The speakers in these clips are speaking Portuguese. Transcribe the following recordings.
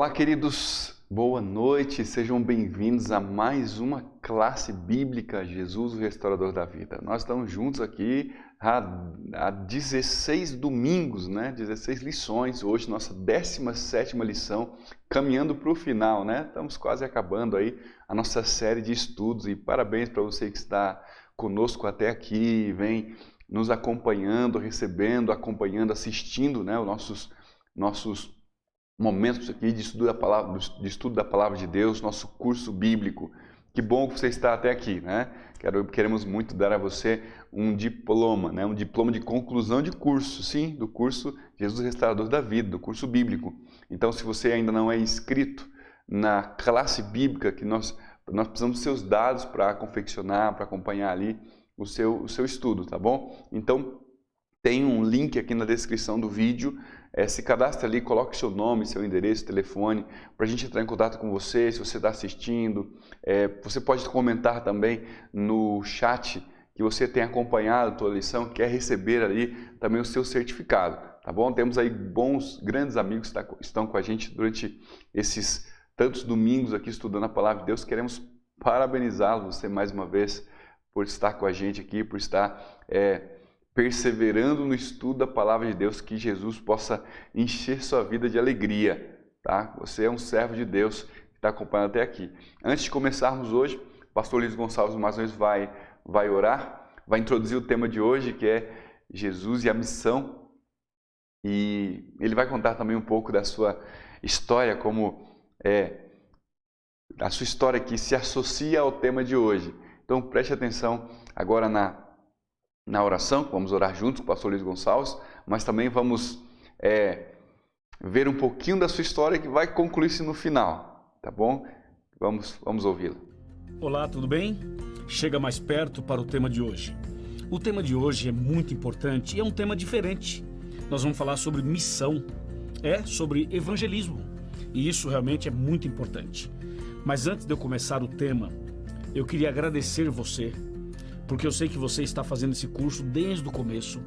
Olá, queridos, boa noite, sejam bem-vindos a mais uma classe bíblica Jesus, o Restaurador da Vida. Nós estamos juntos aqui há 16 domingos, 16 lições, hoje nossa 17ª lição, caminhando para o final, Estamos quase acabando aí a nossa série de estudos e parabéns para você que está conosco até aqui, vem nos acompanhando, recebendo, acompanhando, assistindo, os nossos momentos aqui de estudo da palavra de Deus, nosso curso bíblico. Que bom que você está até aqui, Queremos muito dar a você um diploma, um diploma de conclusão de curso, sim, do curso Jesus Restaurador da Vida, do curso bíblico. Então, se você ainda não é inscrito na classe bíblica, que nós precisamos dos seus dados para confeccionar, para acompanhar ali o seu estudo, tá bom? Então, tem um link aqui na descrição do vídeo, se cadastre ali, coloque seu nome, seu endereço, telefone, para a gente entrar em contato com você, se você está assistindo. Você pode comentar também no chat que você tem acompanhado a tua lição, quer receber ali também o seu certificado, tá bom? Temos aí grandes amigos que estão com a gente durante esses tantos domingos aqui estudando a Palavra de Deus. Queremos parabenizá-lo, você mais uma vez, por estar com a gente aqui, por estar perseverando no estudo da Palavra de Deus, que Jesus possa encher sua vida de alegria, tá? Você é um servo de Deus que está acompanhando até aqui. Antes de começarmos hoje, o pastor Luiz Gonçalves mais uma vez vai orar, vai introduzir o tema de hoje, que é Jesus e a missão, e ele vai contar também um pouco da sua história, a sua história que se associa ao tema de hoje. Então preste atenção agora na oração, vamos orar juntos com o pastor Luiz Gonçalves, mas também vamos ver um pouquinho da sua história que vai concluir-se no final, tá bom? Vamos ouvi-lo. Olá, tudo bem? Chega mais perto para o tema de hoje. O tema de hoje é muito importante e é um tema diferente. Nós vamos falar sobre missão, sobre evangelismo, e isso realmente é muito importante. Mas antes de eu começar o tema, eu queria agradecer você, porque eu sei que você está fazendo esse curso desde o começo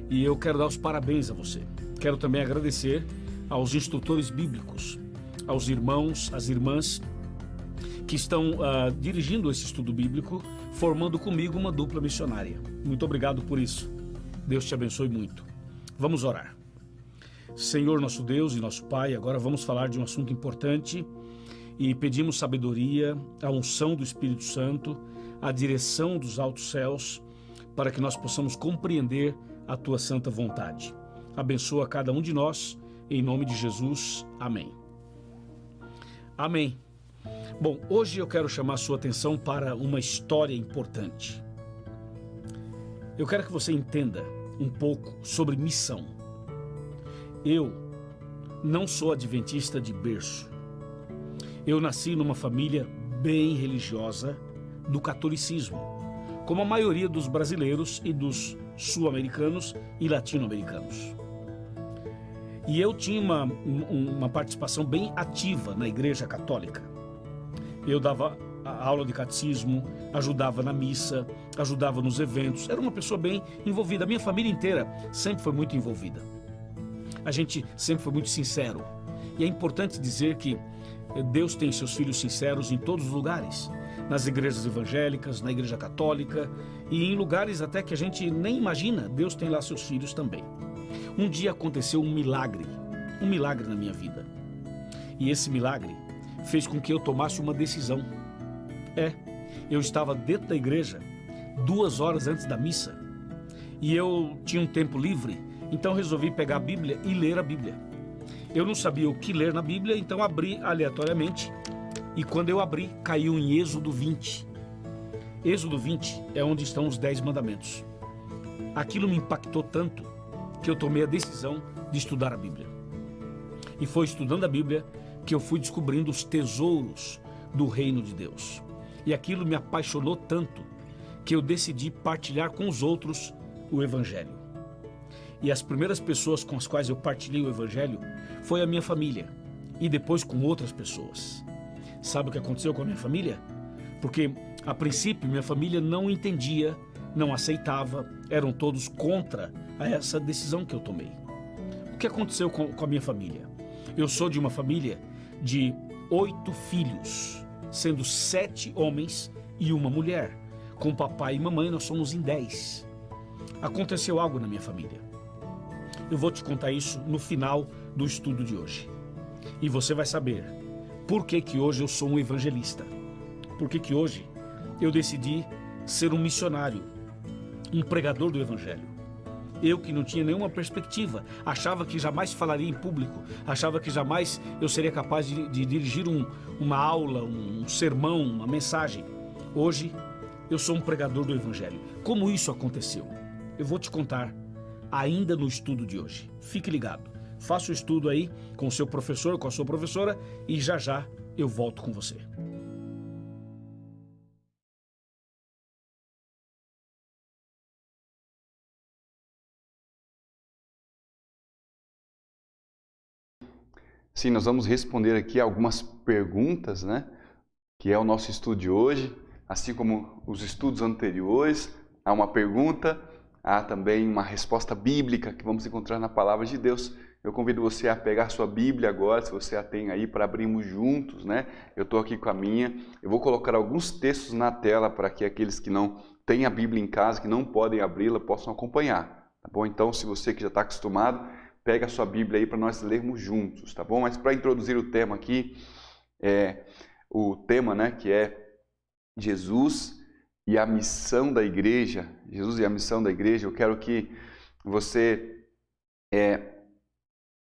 e eu quero dar os parabéns a você. Quero também agradecer aos instrutores bíblicos, aos irmãos, às irmãs que estão dirigindo esse estudo bíblico, formando comigo uma dupla missionária. Muito obrigado por isso. Deus te abençoe muito. Vamos orar. Senhor, nosso Deus e nosso Pai, agora vamos falar de um assunto importante e pedimos sabedoria, a unção do Espírito Santo, a direção dos altos céus, para que nós possamos compreender a Tua santa vontade. Abençoa cada um de nós, em nome de Jesus. Amém. Amém. Bom, hoje eu quero chamar a sua atenção para uma história importante. Eu quero que você entenda um pouco sobre missão. Eu não sou adventista de berço. Eu nasci numa família bem religiosa, do catolicismo, como a maioria dos brasileiros e dos sul-americanos e latino-americanos. E eu tinha uma participação bem ativa na Igreja Católica. Eu dava a aula de catecismo, ajudava na missa, ajudava nos eventos, era uma pessoa bem envolvida. A minha família inteira sempre foi muito envolvida. A gente sempre foi muito sincero. E é importante dizer que Deus tem seus filhos sinceros em todos os lugares. Nas igrejas evangélicas, na igreja católica e em lugares até que a gente nem imagina, Deus tem lá seus filhos também. Um dia aconteceu um milagre na minha vida. E esse milagre fez com que eu tomasse uma decisão. Eu estava dentro da igreja 2 horas antes da missa e eu tinha um tempo livre, então resolvi pegar a Bíblia e ler a Bíblia. Eu não sabia o que ler na Bíblia, então abri aleatoriamente. E quando eu abri, caiu em Êxodo 20. Êxodo 20 é onde estão os 10 mandamentos. Aquilo me impactou tanto que eu tomei a decisão de estudar a Bíblia. E foi estudando a Bíblia que eu fui descobrindo os tesouros do reino de Deus. E aquilo me apaixonou tanto que eu decidi partilhar com os outros o Evangelho. E as primeiras pessoas com as quais eu partilhei o Evangelho foi a minha família e depois com outras pessoas. Sabe o que aconteceu com a minha família? Porque, a princípio, minha família não entendia, não aceitava, eram todos contra essa decisão que eu tomei. O que aconteceu com a minha família? Eu sou de uma família de 8 filhos, sendo 7 homens e uma mulher. Com papai e mamãe nós somos em 10. Aconteceu algo na minha família. Eu vou te contar isso no final do estudo de hoje. E você vai saber por que que hoje eu sou um evangelista. Por que que hoje eu decidi ser um missionário, um pregador do evangelho. Eu que não tinha nenhuma perspectiva, achava que jamais falaria em público, achava que jamais eu seria capaz de dirigir uma aula, um sermão, uma mensagem. Hoje eu sou um pregador do evangelho. Como isso aconteceu? Eu vou te contar ainda no estudo de hoje. Fique ligado. Faça o estudo aí com o seu professor, com a sua professora e já já eu volto com você. Sim, nós vamos responder aqui algumas perguntas, né? Que é o nosso estudo de hoje. Assim como os estudos anteriores, há uma pergunta, há também uma resposta bíblica que vamos encontrar na Palavra de Deus. Eu convido você a pegar sua Bíblia agora, se você a tem aí, para abrirmos juntos, né? Eu estou aqui com a minha. Eu vou colocar alguns textos na tela para que aqueles que não têm a Bíblia em casa, que não podem abri-la, possam acompanhar, tá bom? Então, se você que já está acostumado, pega a sua Bíblia aí para nós lermos juntos, tá bom? Mas para introduzir o tema aqui, o tema, né, que é Jesus e a missão da igreja. Jesus e a missão da igreja. Eu quero que você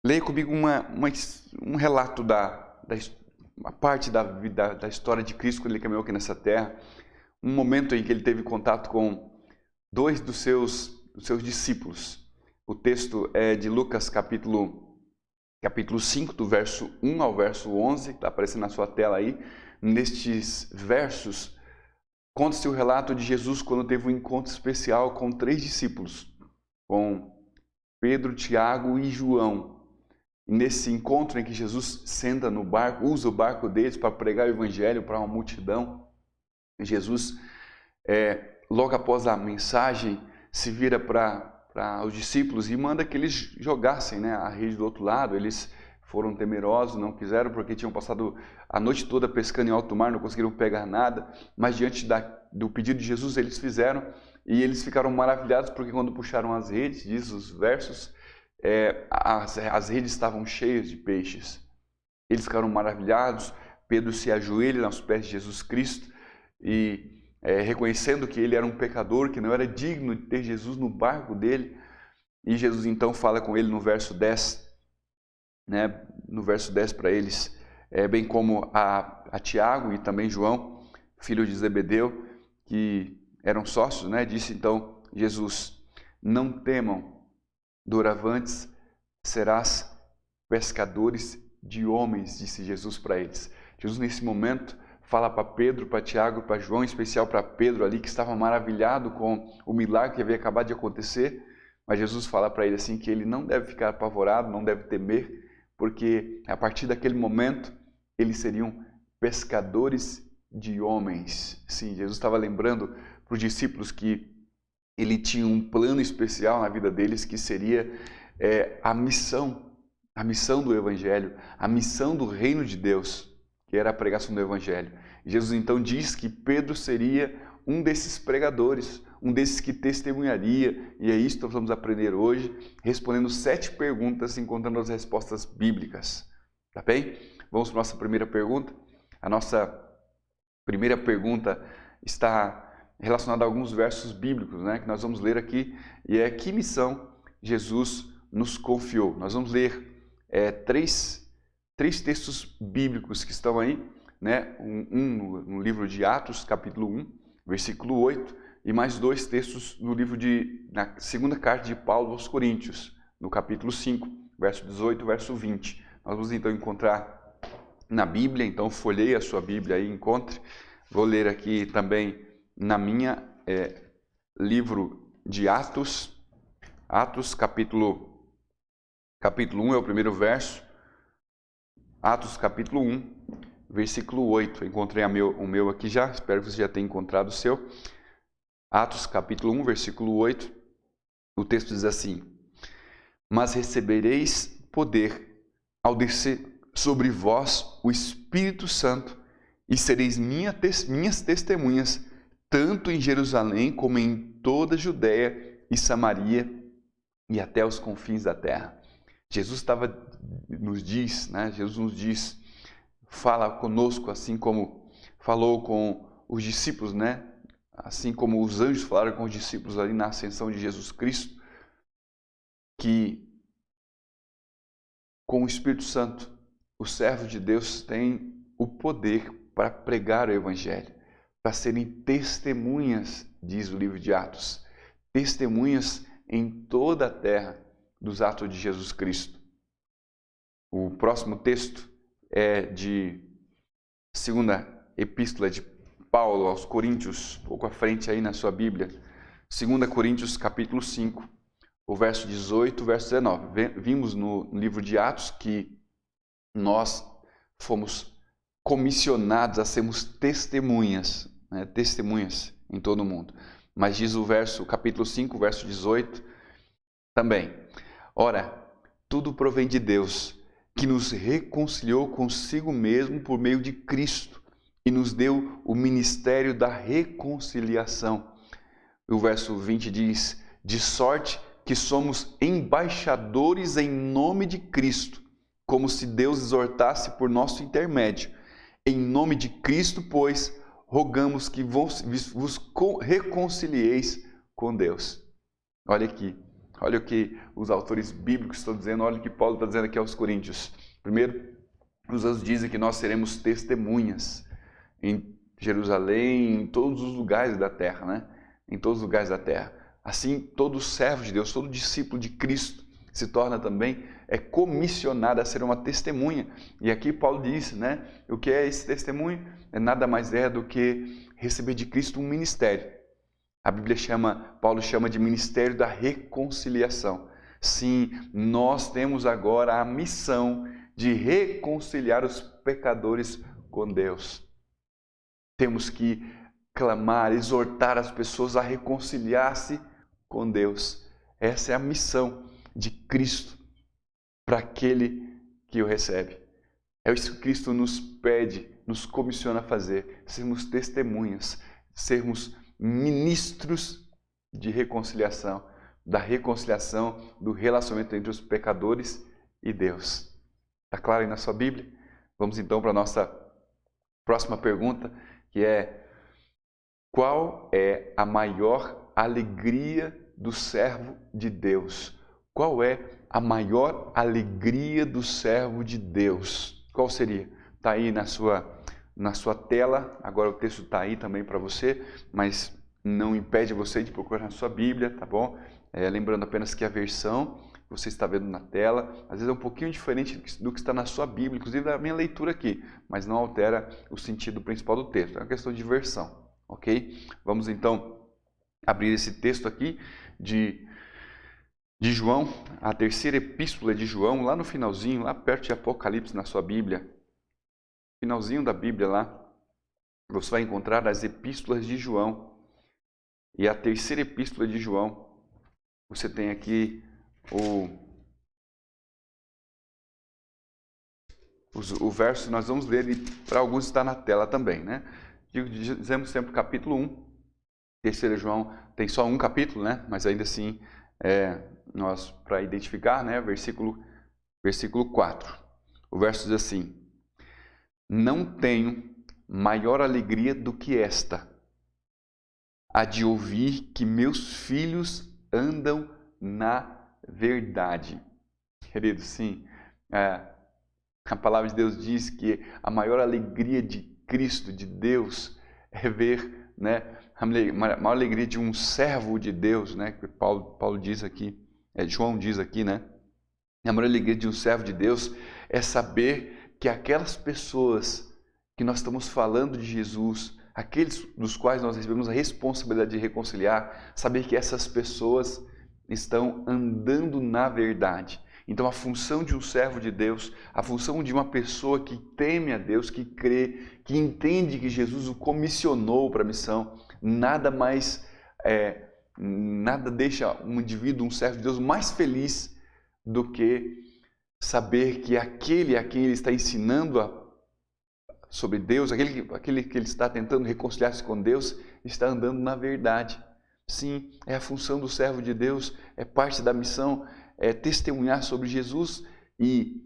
leia comigo um relato uma parte da história de Cristo quando ele caminhou aqui nessa terra. Um momento em que ele teve contato com 2 dos seus discípulos. O texto é de Lucas capítulo 5, do verso 1 ao verso 11, está aparecendo na sua tela aí. Nestes versos, conta-se o relato de Jesus quando teve um encontro especial com 3 discípulos, com Pedro, Tiago e João. E nesse encontro em que Jesus senta no barco, usa o barco deles para pregar o evangelho para uma multidão, Jesus, logo após a mensagem, se vira para os discípulos e manda que eles jogassem, né, a rede do outro lado. Eles foram temerosos, não quiseram, porque tinham passado a noite toda pescando em alto mar, não conseguiram pegar nada, mas diante do pedido de Jesus eles fizeram, e eles ficaram maravilhados porque quando puxaram as redes, diz os versos, as redes estavam cheias de peixes. Eles ficaram maravilhados. Pedro se ajoelha aos pés de Jesus Cristo e reconhecendo que ele era um pecador, que não era digno de ter Jesus no barco dele. E Jesus então fala com ele no verso 10, né? No verso 10 para eles, bem como a Tiago e também João, filho de Zebedeu, que eram sócios, né? Disse então Jesus: não temam, doravante serás pescadores de homens, disse Jesus para eles. Jesus nesse momento fala para Pedro, para Tiago, para João, em especial para Pedro ali, que estava maravilhado com o milagre que havia acabado de acontecer. Mas Jesus fala para ele assim que ele não deve ficar apavorado, não deve temer, porque a partir daquele momento eles seriam pescadores de homens. Sim, Jesus estava lembrando para os discípulos que ele tinha um plano especial na vida deles, que seria a missão do Evangelho, a missão do reino de Deus, que era a pregação do Evangelho. Jesus então diz que Pedro seria um desses pregadores, um desses que testemunharia, e é isso que nós vamos aprender hoje, respondendo 7 perguntas, encontrando as respostas bíblicas. Tá bem? Vamos para a nossa primeira pergunta. A nossa primeira pergunta está relacionada a alguns versos bíblicos, né, que nós vamos ler aqui, e é: que missão Jesus nos confiou? Nós vamos ler três textos bíblicos que estão aí, né? No livro de Atos, capítulo 1, versículo 8, e mais 2 textos na segunda carta de Paulo aos Coríntios, no capítulo 5, verso 18 e verso 20. Nós vamos então encontrar na Bíblia, então folheie a sua Bíblia aí, encontre. Vou ler aqui também na minha livro de Atos, capítulo 1 é o primeiro verso. Atos capítulo 1, versículo 8. Eu encontrei o meu aqui já, espero que você já tenha encontrado o seu. Atos capítulo 1, versículo 8. O texto diz assim: mas recebereis poder ao descer sobre vós o Espírito Santo e sereis minhas testemunhas, tanto em Jerusalém como em toda a Judéia e Samaria e até os confins da terra. Jesus nos diz, fala conosco assim como falou com os discípulos, né? Assim como os anjos falaram com os discípulos ali na ascensão de Jesus Cristo, que com o Espírito Santo, os servos de Deus têm o poder para pregar o Evangelho, para serem testemunhas, diz o livro de Atos, testemunhas em toda a terra dos atos de Jesus Cristo. O próximo texto é de segunda epístola de Paulo aos Coríntios, pouco à frente aí na sua Bíblia, 2 Coríntios capítulo 5, o verso 18, o verso 19. Vimos no livro de Atos que nós fomos comissionados a sermos testemunhas, né? Testemunhas em todo o mundo. Mas diz o capítulo 5, verso 18, também. Ora, tudo provém de Deus, que nos reconciliou consigo mesmo por meio de Cristo e nos deu o ministério da reconciliação. O verso 20 diz, de sorte que somos embaixadores em nome de Cristo, como se Deus exortasse por nosso intermédio. Em nome de Cristo, pois, rogamos que vos reconcilieis com Deus. Olha aqui, olha o que os autores bíblicos estão dizendo, olha o que Paulo está dizendo aqui aos Coríntios. Primeiro, os anjos dizem que nós seremos testemunhas em Jerusalém, em todos os lugares da terra, né? Em todos os lugares da terra. Assim, todo servo de Deus, todo discípulo de Cristo se torna também comissionado a ser uma testemunha. E aqui Paulo diz, né? O que é esse testemunho? Nada mais do que receber de Cristo um ministério. A Bíblia Paulo chama de ministério da reconciliação. Sim, nós temos agora a missão de reconciliar os pecadores com Deus. Temos que clamar, exortar as pessoas a reconciliar-se com Deus. Essa é a missão de Cristo para aquele que o recebe. É isso que Cristo nos pede, nos comissiona a fazer, sermos testemunhas, sermos ministros de reconciliação, da reconciliação, do relacionamento entre os pecadores e Deus. Está claro aí na sua Bíblia? Vamos então para a nossa próxima pergunta, que é: qual é a maior alegria do servo de Deus? Qual é a maior alegria do servo de Deus? Qual seria? Está aí na sua tela, agora o texto está aí também para você, mas não impede você de procurar na sua Bíblia, tá bom? Lembrando apenas que a versão que você está vendo na tela, às vezes é um pouquinho diferente do que está na sua Bíblia, inclusive da minha leitura aqui, mas não altera o sentido principal do texto, é uma questão de versão, ok? Vamos então abrir esse texto aqui de João, a terceira epístola de João, lá no finalzinho, lá perto de Apocalipse na sua Bíblia, finalzinho da Bíblia lá, você vai encontrar as epístolas de João. E a terceira epístola de João, você tem aqui o verso, nós vamos ler, para alguns está na tela também, né? Dizemos sempre o capítulo 1, terceira João tem só um capítulo, né? Mas ainda assim, nós para identificar, né? Versículo 4. O verso diz assim: não tenho maior alegria do que esta, a de ouvir que meus filhos andam na verdade. Querido, sim, a palavra de Deus diz que a maior alegria de Cristo, de Deus, é ver, né, a maior alegria de um servo de Deus, né, que Paulo diz aqui, João diz aqui, né, a maior alegria de um servo de Deus é saber que aquelas pessoas que nós estamos falando de Jesus, aqueles dos quais nós recebemos a responsabilidade de reconciliar, saber que essas pessoas estão andando na verdade. Então a função de um servo de Deus, a função de uma pessoa que teme a Deus, que crê, que entende que Jesus o comissionou para a missão, nada deixa um indivíduo, um servo de Deus mais feliz do que saber que aquele a quem ele está ensinando sobre Deus, aquele que ele está tentando reconciliar-se com Deus, está andando na verdade. Sim, é a função do servo de Deus, é parte da missão, é testemunhar sobre Jesus e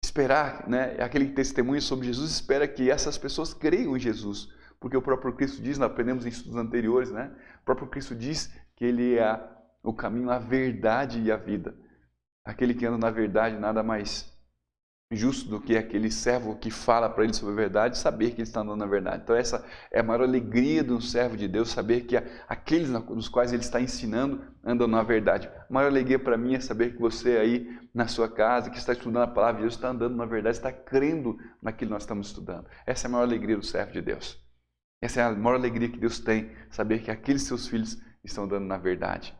esperar, né? Aquele que testemunha sobre Jesus espera que essas pessoas creiam em Jesus, porque o próprio Cristo diz, nós aprendemos em estudos anteriores, né? O próprio Cristo diz que Ele é o caminho, a verdade e a vida. Aquele que anda na verdade nada mais justo do que aquele servo que fala para ele sobre a verdade, saber que ele está andando na verdade. Então essa é a maior alegria de um servo de Deus, saber que aqueles nos quais ele está ensinando andam na verdade. A maior alegria para mim é saber que você aí na sua casa, que está estudando a palavra de Deus, está andando na verdade, está crendo naquilo que nós estamos estudando. Essa é a maior alegria do servo de Deus. Essa é a maior alegria que Deus tem, saber que aqueles seus filhos estão andando na verdade.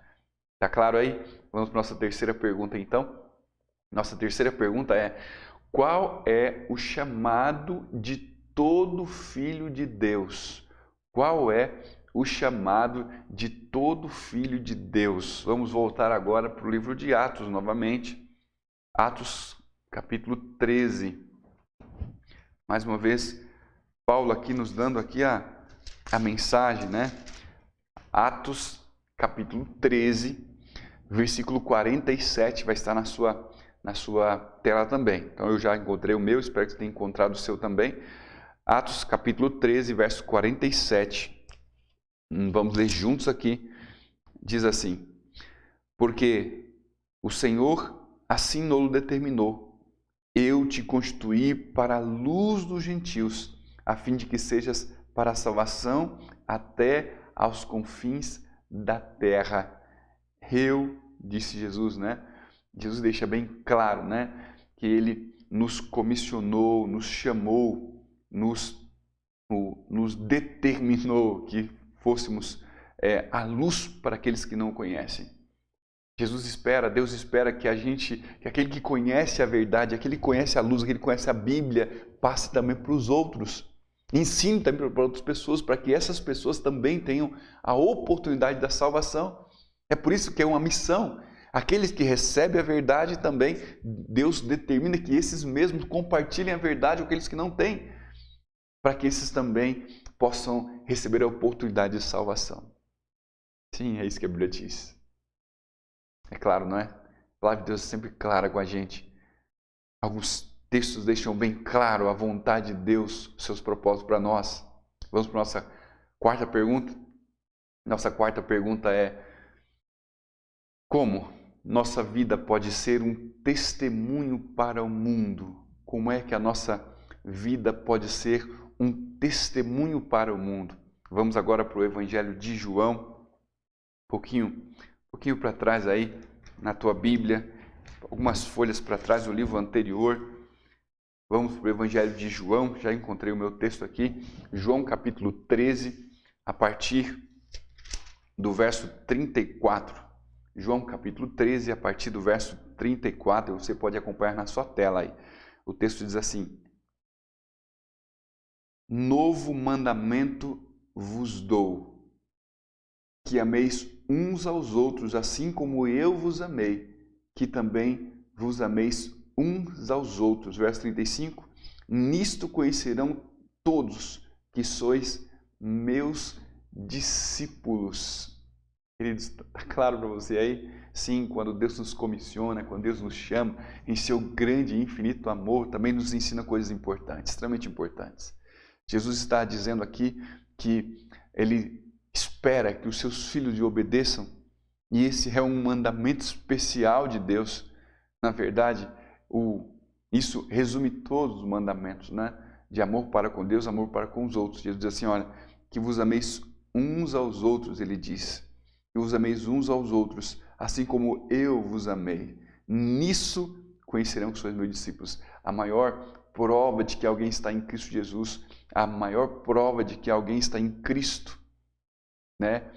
Está claro aí? Vamos para a nossa terceira pergunta então. Nossa terceira pergunta é: qual é o chamado de todo filho de Deus? Qual é o chamado de todo filho de Deus? Vamos voltar agora para o livro de Atos novamente. Atos capítulo 13. Mais uma vez, Paulo aqui nos dando aqui a mensagem, né? Atos capítulo 13, versículo 47, vai estar na sua tela também. Então eu já encontrei o meu, espero que você tenha encontrado o seu também. Atos capítulo 13, verso 47. Vamos ler juntos aqui. Diz assim: porque o Senhor assim nos determinou, eu te constituí para a luz dos gentios, a fim de que sejas para a salvação até aos confins da terra. Eu, disse Jesus, né? Jesus deixa bem claro, né, que Ele nos comissionou, nos chamou, nos determinou que fôssemos a luz para aqueles que não o conhecem. Jesus espera, Deus espera que que aquele que conhece a verdade, aquele que conhece a luz, aquele que conhece a Bíblia, passe também para os outros. Ensine também para outras pessoas, para que essas pessoas também tenham a oportunidade da salvação. É por isso que é uma missão. Aqueles que recebem a verdade também, Deus determina que esses mesmos compartilhem a verdade com aqueles que não têm, para que esses também possam receber a oportunidade de salvação. Sim, é isso que a Bíblia diz. É claro, não é? A palavra de Deus é sempre clara com a gente. Alguns textos deixam bem claro a vontade de Deus, os seus propósitos para nós. Vamos para a nossa quarta pergunta. Nossa quarta pergunta é: como nossa vida pode ser um testemunho para o mundo? Como é que a nossa vida pode ser um testemunho para o mundo? Vamos agora para o Evangelho de João, um pouquinho para trás aí na tua Bíblia, algumas folhas para trás do livro anterior. Vamos para o Evangelho de João, já encontrei o meu texto aqui, João capítulo 13, a partir do verso 34. João capítulo 13, a partir do verso 34, você pode acompanhar na sua tela aí. O texto diz assim: novo mandamento vos dou, que ameis uns aos outros, assim como eu vos amei, que também vos ameis uns aos outros. Verso 35, nisto conhecerão todos que sois meus discípulos. Queridos, está claro para você aí? Sim, quando Deus nos comissiona, quando Deus nos chama, em seu grande e infinito amor, também nos ensina coisas importantes, extremamente importantes. Jesus está dizendo aqui que Ele espera que os seus filhos lhe obedeçam, e esse é um mandamento especial de Deus. Na verdade, isso resume todos os mandamentos, né? De amor para com Deus, amor para com os outros. Jesus diz assim: olha, que vos ameis uns aos outros, Ele diz. Que vos ameis uns aos outros, assim como eu vos amei. Nisso conhecerão que sois meus discípulos. A maior prova de que alguém está em Cristo Jesus, a maior prova de que alguém está em Cristo, né,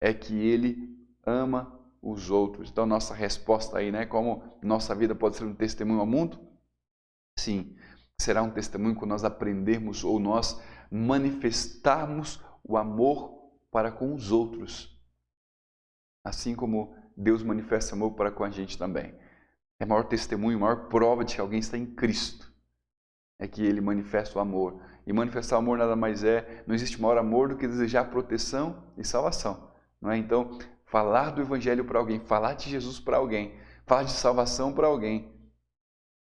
é que ele ama os outros. Então, nossa resposta aí, né, como nossa vida pode ser um testemunho ao mundo? Sim, será um testemunho quando nós aprendermos ou nós manifestarmos o amor para com os outros. Assim como Deus manifesta amor para com a gente também. É maior testemunho, maior prova de que alguém está em Cristo. É que ele manifesta o amor. E manifestar o amor nada mais não existe maior amor do que desejar proteção e salvação. Não é? Então, falar do Evangelho para alguém, falar de Jesus para alguém, falar de salvação para alguém,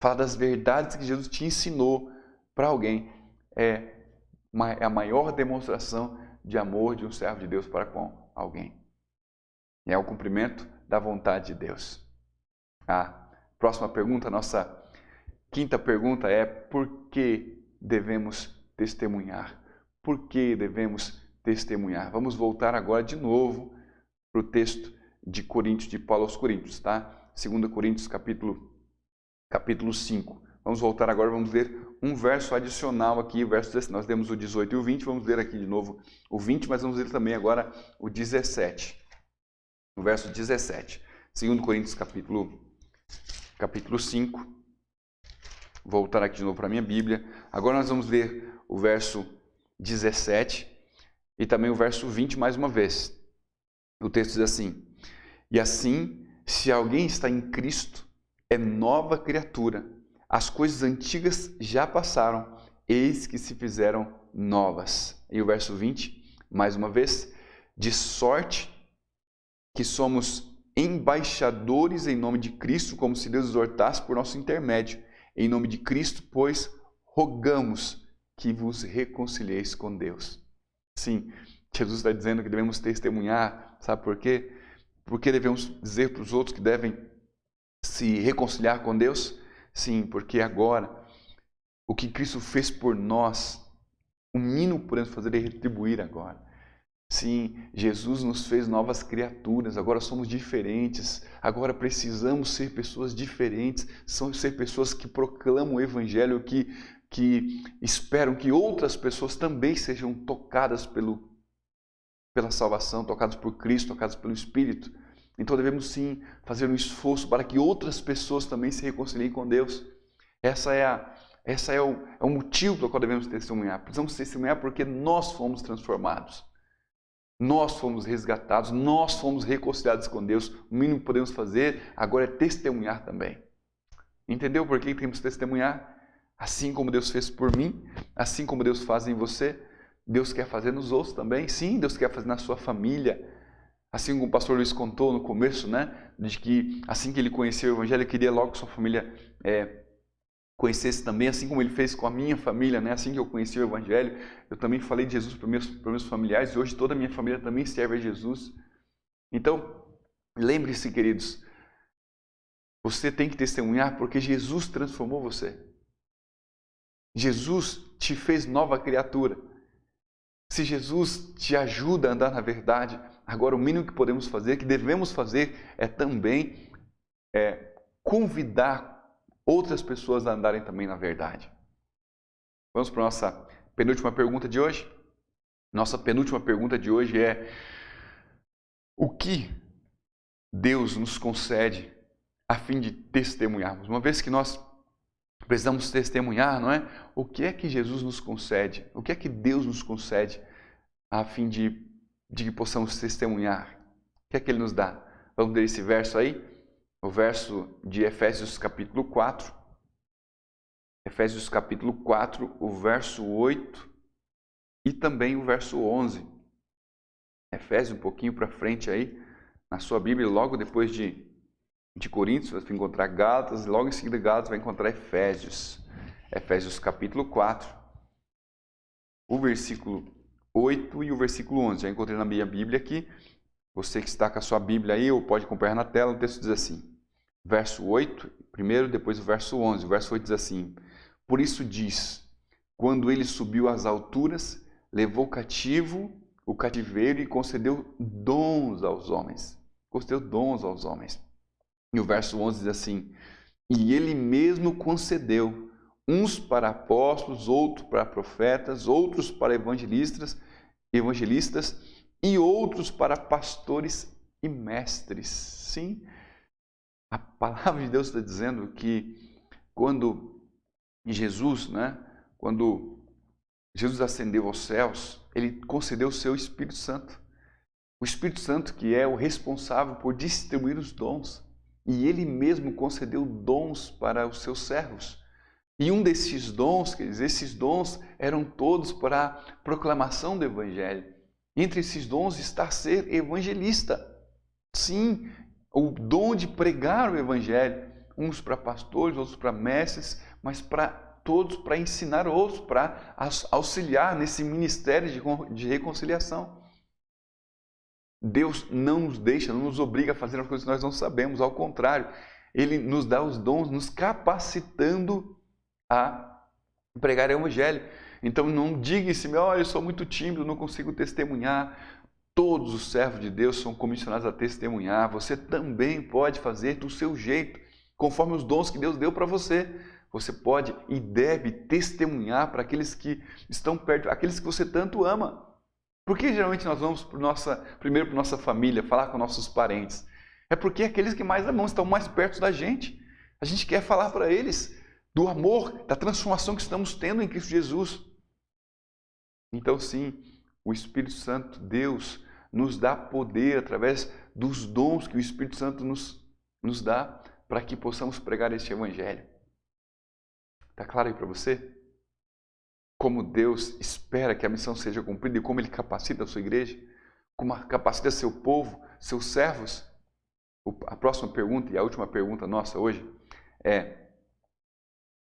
falar das verdades que Jesus te ensinou para alguém, é a maior demonstração de amor de um servo de Deus para com alguém. É o cumprimento da vontade de Deus. A próxima pergunta, nossa quinta pergunta é: por que devemos testemunhar? Por que devemos testemunhar? Vamos voltar agora de novo para o texto de Coríntios, de Paulo aos Coríntios, tá? 2 Coríntios, capítulo 5. Vamos voltar agora, vamos ler um verso adicional aqui, nós demos o 18 e o 20, vamos ler aqui de novo o 20, mas vamos ler também agora o 17. O verso 17. 2 Coríntios, capítulo 5. Voltar aqui de novo para a minha Bíblia. Agora nós vamos ler o verso 17 e também o verso 20 mais uma vez. O texto diz assim: e assim, se alguém está em Cristo, é nova criatura. As coisas antigas já passaram, eis que se fizeram novas. E o verso 20, mais uma vez: de sorte que somos embaixadores em nome de Cristo, como se Deus exortasse por nosso intermédio. Em nome de Cristo, pois, rogamos que vos reconcilieis com Deus. Sim, Jesus está dizendo que devemos testemunhar. Sabe por quê? Porque devemos dizer para os outros que devem se reconciliar com Deus? Sim, porque agora, o que Cristo fez por nós, o mínimo que podemos fazer é retribuir agora. Sim, Jesus nos fez novas criaturas, agora somos diferentes, agora precisamos ser pessoas diferentes, ser pessoas que proclamam o Evangelho, que esperam que outras pessoas também sejam tocadas pela salvação, tocadas por Cristo, tocadas pelo Espírito. Então devemos sim fazer um esforço para que outras pessoas também se reconciliem com Deus. Essa é o motivo pelo qual devemos testemunhar. Precisamos testemunhar porque nós fomos transformados. Nós fomos resgatados, nós fomos reconciliados com Deus. O mínimo que podemos fazer agora é testemunhar também. Entendeu por que temos que testemunhar? Assim como Deus fez por mim, assim como Deus faz em você, Deus quer fazer nos outros também. Sim, Deus quer fazer na sua família. Assim como o pastor Luiz contou no começo, né? De que assim que ele conheceu o Evangelho, ele queria logo que sua família conhecesse também, assim como ele fez com a minha família, né? Assim que eu conheci o Evangelho, eu também falei de Jesus para meus familiares e hoje toda a minha família também serve a Jesus. Então, lembre-se, queridos, você tem que testemunhar porque Jesus transformou você. Jesus te fez nova criatura. Se Jesus te ajuda a andar na verdade, agora o mínimo que podemos fazer, que devemos fazer, é também convidar outras pessoas a andarem também na verdade. Vamos para a nossa penúltima pergunta de hoje? Nossa penúltima pergunta de hoje é: o que Deus nos concede a fim de testemunharmos? Uma vez que nós precisamos testemunhar, não é? O que é que Jesus nos concede? O que é que Deus nos concede a fim de que possamos testemunhar? O que é que Ele nos dá? Vamos ler esse verso aí? O verso de Efésios capítulo 4. Efésios capítulo 4, o verso 8 e também o verso 11. Efésios um pouquinho para frente aí, na sua Bíblia, logo depois de Coríntios, você vai encontrar Gálatas, e logo em seguida Gálatas vai encontrar Efésios. Efésios capítulo 4, o versículo 8 e o versículo 11. Já encontrei na minha Bíblia aqui. Você que está com a sua Bíblia aí, ou pode acompanhar na tela, o texto diz assim. Verso 8, primeiro, depois o verso 11. O verso 8 diz assim: por isso diz, quando ele subiu às alturas, levou cativo o cativeiro e concedeu dons aos homens. Concedeu dons aos homens. E o verso 11 diz assim: e ele mesmo concedeu uns para apóstolos, outros para profetas, outros para evangelistas e outros para pastores e mestres. Sim, a palavra de Deus está dizendo que quando Jesus ascendeu aos céus, Ele concedeu o seu Espírito Santo. O Espírito Santo que é o responsável por distribuir os dons. e Ele mesmo concedeu dons para os seus servos. E um desses dons, quer dizer, esses dons eram todos para a proclamação do Evangelho. Entre esses dons está ser evangelista. Sim, o dom de pregar o Evangelho, uns para pastores, outros para mestres, mas para todos, para ensinar outros, para auxiliar nesse ministério de reconciliação. Deus não nos deixa, não nos obriga a fazer as coisas que nós não sabemos, ao contrário, Ele nos dá os dons, nos capacitando a pregar o Evangelho. Então não diga assim, olha, eu sou muito tímido, não consigo testemunhar. Todos os servos de Deus são comissionados a testemunhar. Você também pode fazer do seu jeito, conforme os dons que Deus deu para você. Você pode e deve testemunhar para aqueles que estão perto, aqueles que você tanto ama. Por que geralmente nós vamos primeiro para nossa família, falar com nossos parentes? É porque aqueles que mais amamos estão mais perto da gente. A gente quer falar para eles do amor, da transformação que estamos tendo em Cristo Jesus. Então sim, o Espírito Santo, Deus, nos dá poder através dos dons que o Espírito Santo nos dá para que possamos pregar este Evangelho. Está claro aí para você? Como Deus espera que a missão seja cumprida e como Ele capacita a sua igreja, como capacita seu povo, seus servos. A próxima pergunta e a última pergunta nossa hoje é: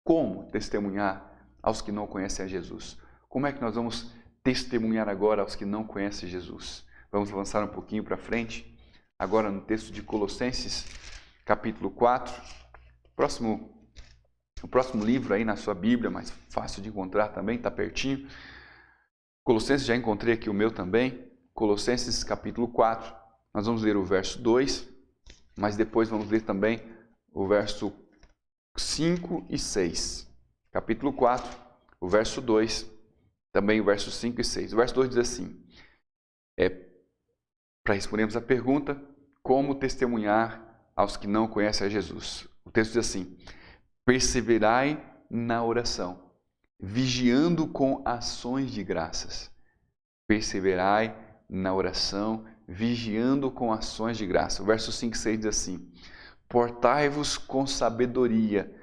como testemunhar aos que não conhecem a Jesus? Como é que nós vamos testemunhar agora aos que não conhecem Jesus? Vamos avançar um pouquinho para frente, agora no texto de Colossenses, capítulo 4, o próximo livro aí na sua Bíblia, mais fácil de encontrar também, está pertinho. Colossenses, já encontrei aqui o meu também, Colossenses capítulo 4, nós vamos ler o verso 2, mas depois vamos ler também o verso 5 e 6. Capítulo 4, o verso 2, também o verso 5 e 6. O verso 2 diz assim, para respondermos a pergunta, como testemunhar aos que não conhecem a Jesus? O texto diz assim, perseverai na oração, vigiando com ações de graças. Perseverai na oração, vigiando com ações de graça. O verso 5 e 6 diz assim, portai-vos com sabedoria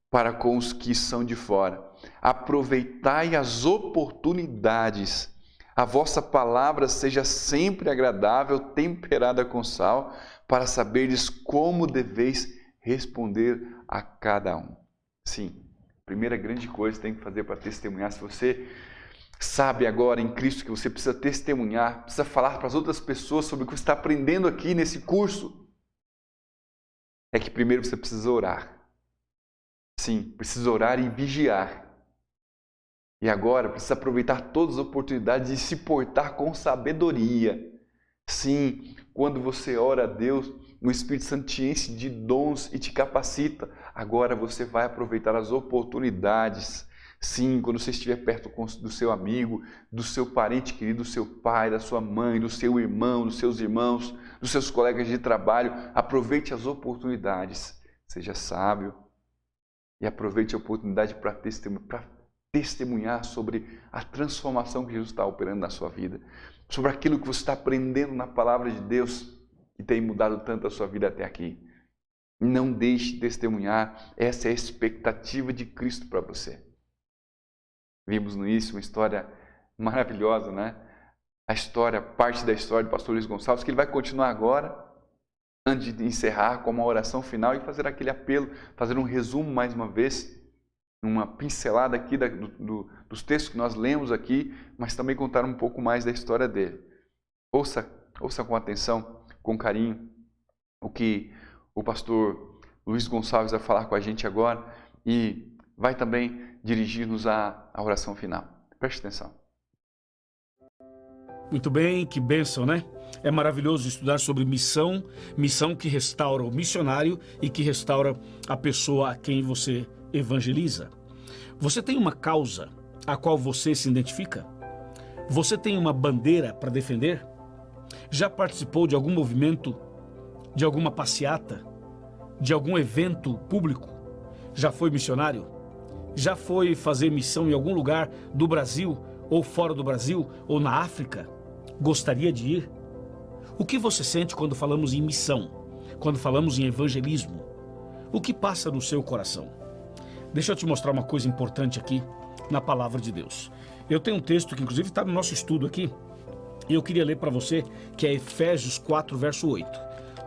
para com os que são de fora. Aproveitai as oportunidades. A vossa palavra seja sempre agradável, temperada com sal, para saberes como deveis responder a cada um. Sim, a primeira grande coisa que tem que fazer para testemunhar, se você sabe agora em Cristo que você precisa testemunhar, precisa falar para as outras pessoas sobre o que você está aprendendo aqui nesse curso, é que primeiro você precisa orar. Sim, precisa orar e vigiar. E agora precisa aproveitar todas as oportunidades e se portar com sabedoria. Sim, quando você ora a Deus, o Espírito Santo te enche de dons e te capacita. Agora você vai aproveitar as oportunidades. Sim, quando você estiver perto do seu amigo, do seu parente querido, do seu pai, da sua mãe, do seu irmão, dos seus irmãos, dos seus colegas de trabalho, aproveite as oportunidades. Seja sábio e aproveite a oportunidade para testemunhar sobre a transformação que Jesus está operando na sua vida, sobre aquilo que você está aprendendo na palavra de Deus que tem mudado tanto a sua vida até aqui. Não deixe de testemunhar, essa é a expectativa de Cristo para você. Vimos no início uma história maravilhosa, né? Parte da história do pastor Luiz Gonçalves, que ele vai continuar agora, antes de encerrar com uma oração final e fazer aquele apelo, fazer um resumo mais uma vez, uma pincelada aqui dos textos que nós lemos aqui, mas também contar um pouco mais da história dele. Ouça com atenção, com carinho, o que o pastor Luiz Gonçalves vai falar com a gente agora e vai também dirigir-nos à oração final. Preste atenção. Muito bem, que bênção, né? É maravilhoso estudar sobre missão, missão que restaura o missionário e que restaura a pessoa a quem você evangeliza. Você tem uma causa a qual você se identifica? Você tem uma bandeira para defender? Já participou de algum movimento, de alguma passeata, de algum evento público? Já foi missionário? Já foi fazer missão em algum lugar do Brasil, ou fora do Brasil, ou na África? Gostaria de ir? O que você sente quando falamos em missão? quando falamos em evangelismo? O que passa no seu coração? Deixa eu te mostrar uma coisa importante aqui na palavra de Deus. Eu tenho um texto que inclusive está no nosso estudo aqui, e eu queria ler para você, que é Efésios 4, verso 8.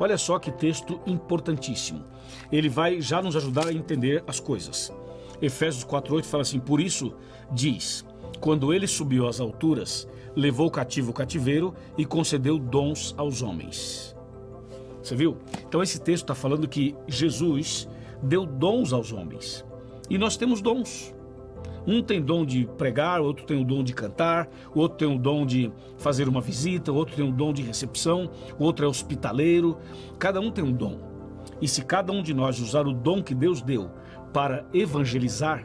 Olha só que texto importantíssimo. Ele vai já nos ajudar a entender as coisas. Efésios 4:8 fala assim: por isso diz, quando ele subiu às alturas, levou cativo o cativeiro e concedeu dons aos homens. Você viu? Então esse texto está falando que Jesus deu dons aos homens. E nós temos dons. Um tem dom de pregar, outro tem o dom de cantar, o outro tem o dom de fazer uma visita, o outro tem o dom de recepção, o outro é hospitaleiro. Cada um tem um dom. E se cada um de nós usar o dom que Deus deu para evangelizar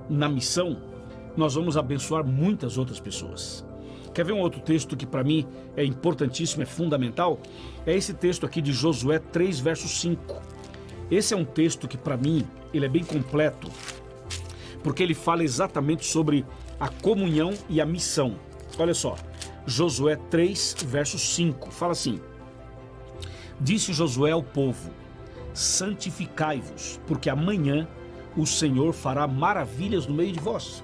na missão, nós vamos abençoar muitas outras pessoas. Quer ver um outro texto que para mim é importantíssimo, é fundamental? É esse texto aqui de Josué 3, verso 5. Esse é um texto que para mim, ele é bem completo, porque ele fala exatamente sobre a comunhão e a missão. Olha só, Josué 3, verso 5, fala assim: disse Josué ao povo, santificai-vos, porque amanhã o Senhor fará maravilhas no meio de vós.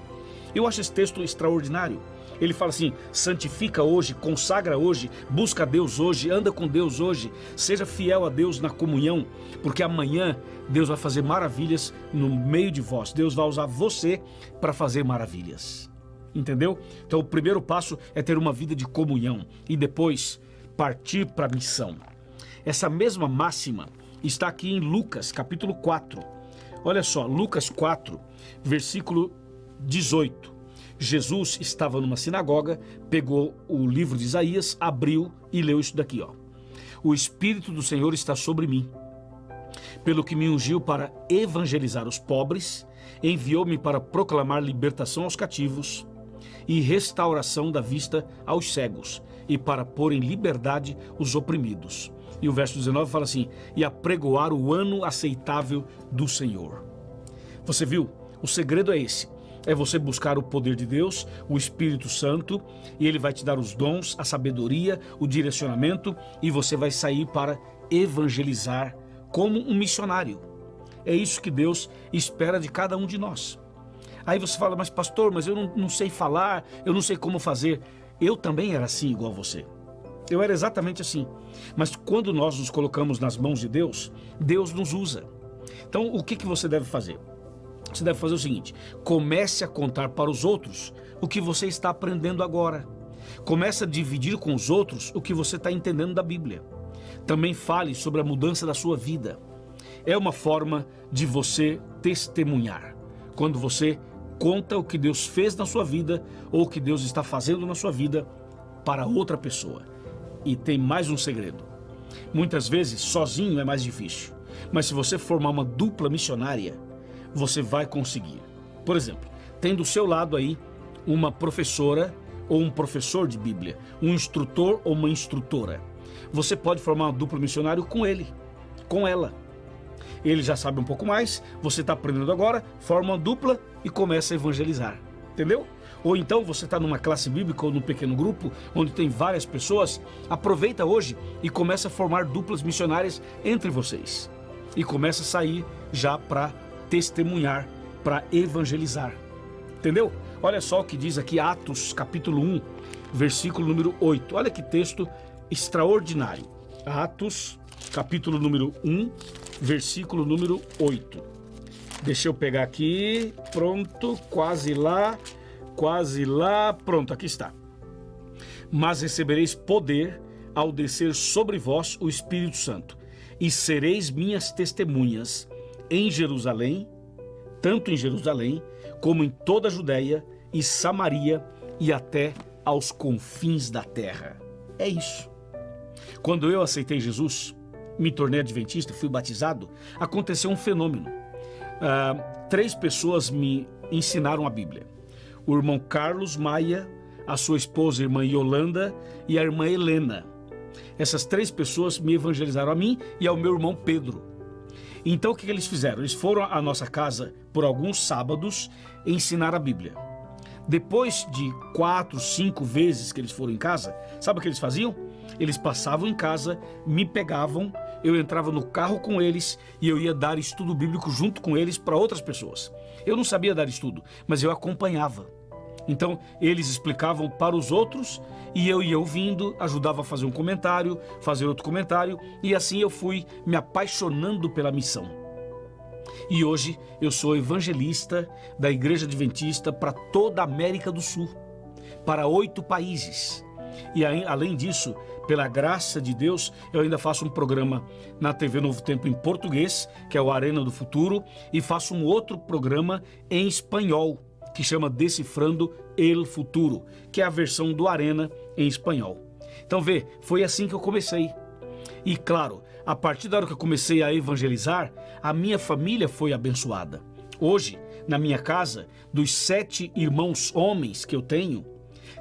Eu acho esse texto extraordinário. Ele fala assim: santifica hoje, consagra hoje, busca Deus hoje, anda com Deus hoje, seja fiel a Deus na comunhão, porque amanhã Deus vai fazer maravilhas no meio de vós. Deus vai usar você para fazer maravilhas. Entendeu? Então o primeiro passo é ter uma vida de comunhão e depois partir para a missão. Essa mesma máxima está aqui em Lucas, capítulo 4. Olha só, Lucas 4, versículo 18. Jesus estava numa sinagoga, pegou o livro de Isaías, abriu e leu isso daqui, ó. O Espírito do Senhor está sobre mim, pelo que me ungiu para evangelizar os pobres, enviou-me para proclamar libertação aos cativos e restauração da vista aos cegos, e para pôr em liberdade os oprimidos. E o verso 19 fala assim: e apregoar o ano aceitável do Senhor. Você viu? O segredo é esse. É você buscar o poder de Deus, o Espírito Santo, e Ele vai te dar os dons, a sabedoria, o direcionamento, e você vai sair para evangelizar como um missionário. É isso que Deus espera de cada um de nós. Aí você fala: mas pastor, mas eu não sei falar, eu não sei como fazer. Eu também era assim igual você. Eu era exatamente assim. Mas quando nós nos colocamos nas mãos de Deus, Deus nos usa. Então o que você deve fazer? Você deve fazer o seguinte: comece a contar para os outros o que você está aprendendo agora. Comece a dividir com os outros o que você está entendendo da Bíblia. Também fale sobre a mudança da sua vida. É uma forma de você testemunhar. Quando você conta o que Deus fez na sua vida ou o que Deus está fazendo na sua vida para outra pessoa. E tem mais um segredo. Muitas vezes, sozinho é mais difícil. Mas se você formar uma dupla missionária, você vai conseguir. Por exemplo, tem do seu lado aí uma professora ou um professor de Bíblia, um instrutor ou uma instrutora. Você pode formar uma dupla missionário com ele, com ela. Ele já sabe um pouco mais, você está aprendendo agora, forma uma dupla e começa a evangelizar. Entendeu? Ou então você está numa classe bíblica ou num pequeno grupo, onde tem várias pessoas, aproveita hoje e começa a formar duplas missionárias entre vocês. E começa a sair já para testemunhar, para evangelizar. Entendeu? Olha só o que diz aqui Atos capítulo 1, versículo número 8. Olha que texto extraordinário. Atos capítulo número 1, versículo número 8. Deixa eu pegar aqui. Pronto, quase lá, pronto, aqui está. Mas recebereis poder ao descer sobre vós o Espírito Santo, e sereis minhas testemunhas em Jerusalém, tanto em Jerusalém, como em toda a Judéia e Samaria e até aos confins da terra. É isso. Quando eu aceitei Jesus, me tornei adventista, fui batizado, aconteceu um fenômeno. 3 pessoas me ensinaram a Bíblia. O irmão Carlos Maia, a sua esposa, a irmã Yolanda, e a irmã Helena. Essas 3 pessoas me evangelizaram a mim e ao meu irmão Pedro. Então o que eles fizeram? Eles foram à nossa casa por alguns sábados ensinar a Bíblia. Depois de 4, 5 vezes que eles foram em casa, sabe o que eles faziam? Eles passavam em casa, me pegavam, eu entrava no carro com eles e eu ia dar estudo bíblico junto com eles para outras pessoas. Eu não sabia dar estudo, mas eu acompanhava. Então, eles explicavam para os outros e eu ia ouvindo, ajudava a fazer um comentário, fazer outro comentário, e assim eu fui me apaixonando pela missão. E hoje eu sou evangelista da Igreja Adventista para toda a América do Sul, para 8 países. E além disso, pela graça de Deus, eu ainda faço um programa na TV Novo Tempo em português, que é o Arena do Futuro, e faço um outro programa em espanhol, que chama Decifrando el Futuro, que é a versão do Arena em espanhol. Então vê, foi assim que eu comecei. E claro, a partir da hora que eu comecei a evangelizar, a minha família foi abençoada. Hoje, na minha casa, dos 7 irmãos homens que eu tenho,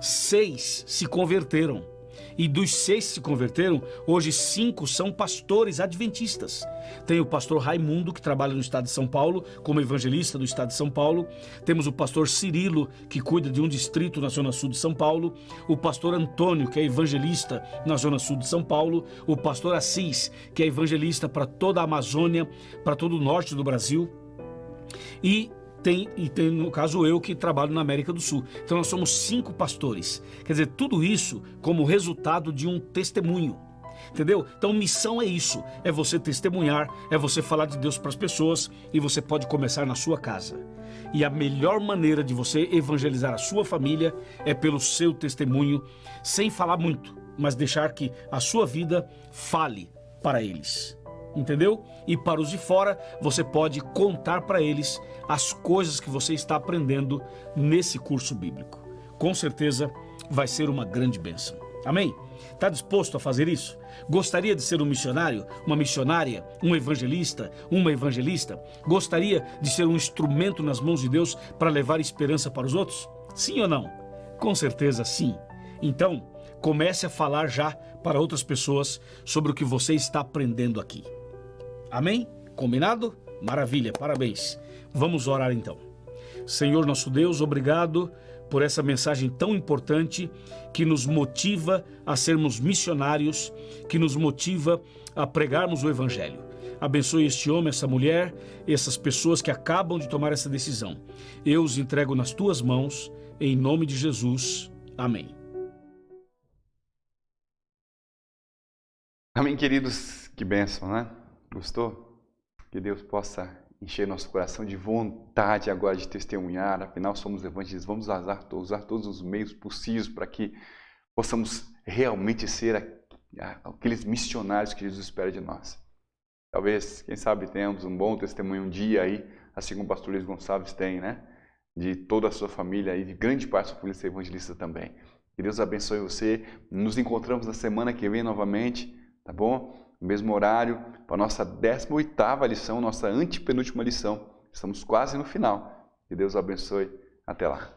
6 se converteram. E dos 6 que se converteram, hoje 5 são pastores adventistas. Tem o pastor Raimundo, que trabalha no estado de São Paulo, como evangelista do estado de São Paulo. Temos o pastor Cirilo, que cuida de um distrito na zona sul de São Paulo. O pastor Antônio, que é evangelista na zona sul de São Paulo. O pastor Assis, que é evangelista para toda a Amazônia, para todo o norte do Brasil. E tem, no caso, eu que trabalho na América do Sul. Então nós somos 5 pastores. Quer dizer, tudo isso como resultado de um testemunho. Entendeu? Então missão é isso, é você testemunhar, é você falar de Deus para as pessoas, e você pode começar na sua casa. E a melhor maneira de você evangelizar a sua família é pelo seu testemunho, sem falar muito, mas deixar que a sua vida fale para eles. Entendeu? E para os de fora, você pode contar para eles as coisas que você está aprendendo nesse curso bíblico. Com certeza vai ser uma grande bênção. Amém? Está disposto a fazer isso? Gostaria de ser um missionário, uma missionária, um evangelista, uma evangelista? Gostaria de ser um instrumento nas mãos de Deus para levar esperança para os outros? Sim ou não? Com certeza sim. Então, comece a falar já para outras pessoas sobre o que você está aprendendo aqui. Amém? Combinado? Maravilha, parabéns. Vamos orar então. Senhor nosso Deus, obrigado por essa mensagem tão importante que nos motiva a sermos missionários, que nos motiva a pregarmos o Evangelho. Abençoe este homem, essa mulher, essas pessoas que acabam de tomar essa decisão. Eu os entrego nas tuas mãos, em nome de Jesus. Amém. Amém, queridos. Que bênção, né? Gostou? Que Deus possa encher nosso coração de vontade agora de testemunhar. Afinal, somos evangelistas. Vamos usar todos os meios possíveis para que possamos realmente ser aqueles missionários que Jesus espera de nós. Talvez, quem sabe, tenhamos um bom testemunho um dia aí, assim como o pastor Luiz Gonçalves tem, né? De toda a sua família e de grande parte da sua família ser evangelista também. Que Deus abençoe você. Nos encontramos na semana que vem novamente, tá bom? No mesmo horário, para a nossa 18ª lição, nossa antepenúltima lição. Estamos quase no final. Que Deus abençoe. Até lá.